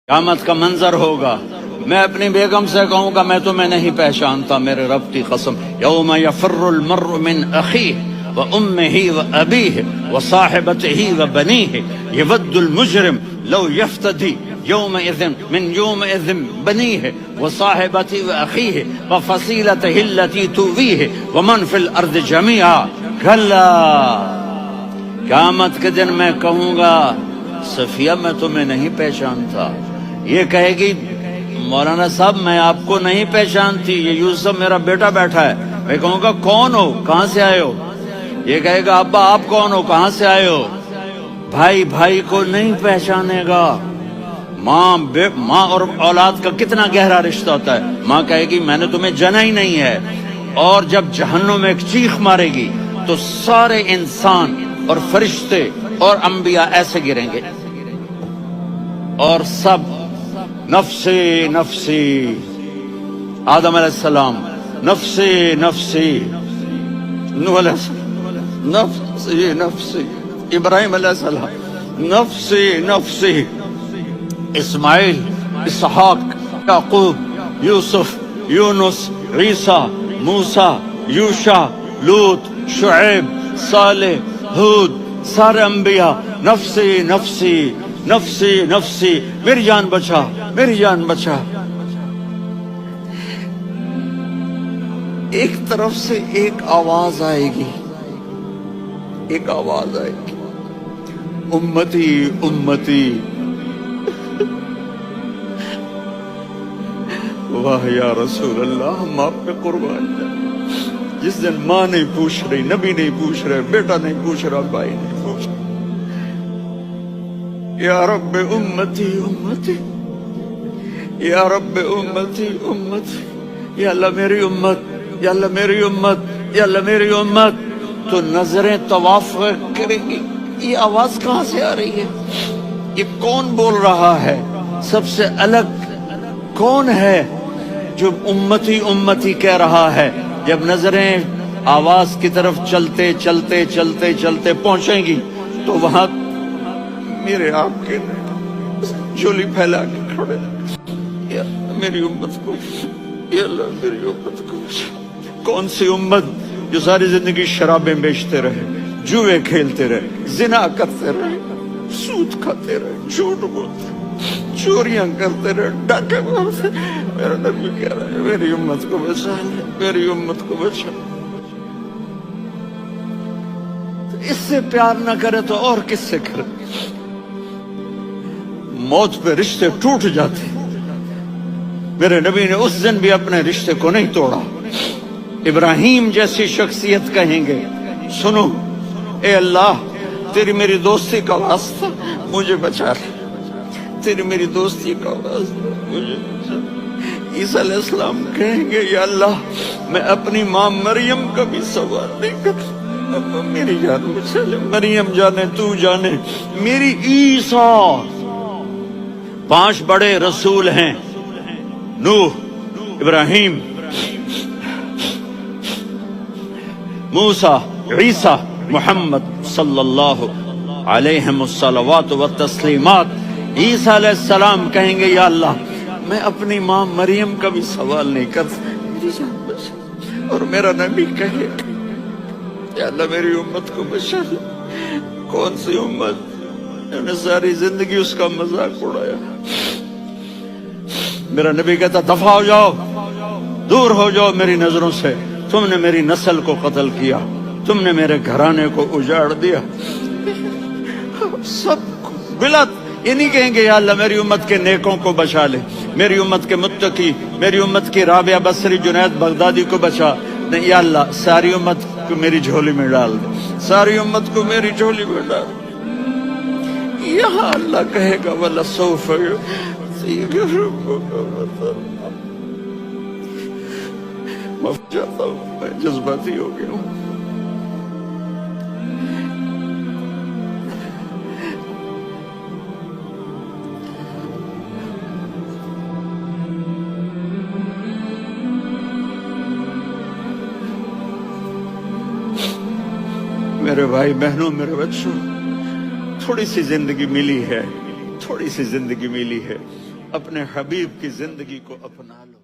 قیامت کا منظر ہوگا، میں اپنی بیگم سے کہوں گا میں تمہیں نہیں پہچانتا میرے رب کی قسم، یوم یفر المرء من اخیہ وامہ وابیہ وصاحبتہ وبنیہ یود المجرم لو یفتدی یومئذ من یومئذ بنیہ وصاحبتہ واخیہ وفصیلتہ التی تؤویہ ومن فی الارض جمیعا کلا، قیامت کے دن میں کہوں گا صفیہ میں تمہیں نہیں پہچانتا، یہ کہے گی مولانا صاحب میں آپ کو نہیں پہچانتی، یہ یوسف میرا بیٹا بیٹھا ہے، میں کہوں گا کون ہو کہاں سے آئے ہو، یہ کہے گا ابا آپ کون ہو کہاں سے آئے ہو، بھائی بھائی کو نہیں پہچانے گا، ماں اور اولاد کا کتنا گہرا رشتہ ہوتا ہے، ماں کہے گی میں نے تمہیں جنا ہی نہیں ہے، اور جب جہنم میں ایک چیخ مارے گی تو سارے انسان اور فرشتے اور انبیاء ایسے گریں گے اور سب نفسی نفسی، آدم علیہ السلام نفسی نفسی، نوح علیہ السلام نفسی نفسی، ابراہیم علیہ السلام نفسی نفسی، اسماعیل، اسحاق، یعقوب، یوسف، یونس، عیسیٰ، موسیٰ، یوشع، لوط، شعیب، صالح، ہود، سارے انبیاء نفسی نفسی نفسی نفسی، میری جان بچا میری جان بچا۔ ایک طرف سے ایک آواز آئے گی، ایک آواز آئے گی، امتی امتی، واہ یا رسول اللہ ہم آپ پہ قربان جائیں۔ جس دن ماں نہیں پوچھ رہی، نبی نہیں پوچھ رہے، بیٹا نہیں پوچھ رہا، بھائی نہیں پوچھ رہا، یا رب امتی امتی، یا رب امتی امتی، یا اللہ میری امت، یا اللہ میری امت، یا اللہ میری امت، تو نظریں طواف کریں گی، یہ آواز کہاں سے آ رہی ہے، یہ کون بول رہا ہے، سب سے الگ کون ہے جو امتی امتی کہہ رہا ہے؟ جب نظریں آواز کی طرف چلتے چلتے چلتے چلتے پہنچیں گی تو وہاں میرے آپ کے جھولی پھیلا کے کھڑے، یا اللہ میری امت کو، یا اللہ میری امت کو۔ کون سی امت جو ساری زندگی شرابیں بیچتے رہے، جوئے کھیلتے رہے، زنا کرتے رہے، سود کھاتے رہے، جھوٹ بولتے رہے، چوریاں کرتے رہے، ڈاکے مارتے، میرا نبی کہہ رہا ہے میری امت کو بچا لے، میری امت کو بچا۔ اس سے پیار نہ کرے تو اور کس سے کرے؟ موت پہ رشتے ٹوٹ جاتے، میرے نبی نے اس دن بھی اپنے رشتے کو نہیں توڑا۔ ابراہیم جیسی شخصیت کہیں گے سنو اے اللہ تیری میری دوستی کا واسطہ مجھے بچا لے، تیری میری دوستی کا واسطہ مجھے بچا لے۔ عیسیٰ علیہ السلام کہیں گے یا اللہ میں اپنی ماں مریم کا بھی سوال نہیں کرتا، میری جان بچا لے، مریم جانے تو جانے میری عیسیٰ۔ 5 بڑے رسول ہیں، نوح، ابراہیم، موسیٰ، عیسیٰ، محمد صلی اللہ علیہ الصلوات والتسلیمات۔ عیسیٰ علیہ السلام کہیں گے یا اللہ میں اپنی ماں مریم کا بھی سوال نہیں کرتا، میری جان بچا۔ اور میرا نبی کہے یا اللہ میری امت کو بچا لے۔ کون سی امت نے ساری زندگی اس کا مذاق اڑایا؟ میرا نبی کہتا دفع ہو جاؤ، دور ہو جاؤ میری نظروں سے، تم نے میری نسل کو قتل کیا، تم نے میرے گھرانے کو اجاڑ دیا۔ سب بلا یہ نہیں کہیں گے یا اللہ میری امت کے نیکوں کو بچا لے، میری امت کے متقی، میری امت کی رابعہ بصری، جنید بغدادی کو بچا، نہیں یا اللہ ساری امت کو میری جھولی میں ڈال دے، ساری امت کو میری جھولی میں ڈال دے۔ یہاں اللہ کہے گا وَلَسَوْفَ يُعْطِيكَ رَبُّكَ فَتَرْضَىٰ۔ معاف چاہتا ہوں میں جذباتی ہو گیا ہوں۔ میرے بھائی بہنوں، میرے بچوں، تھوڑی سی زندگی ملی ہے، تھوڑی سی زندگی ملی ہے، اپنے حبیب کی زندگی کو اپنا لو۔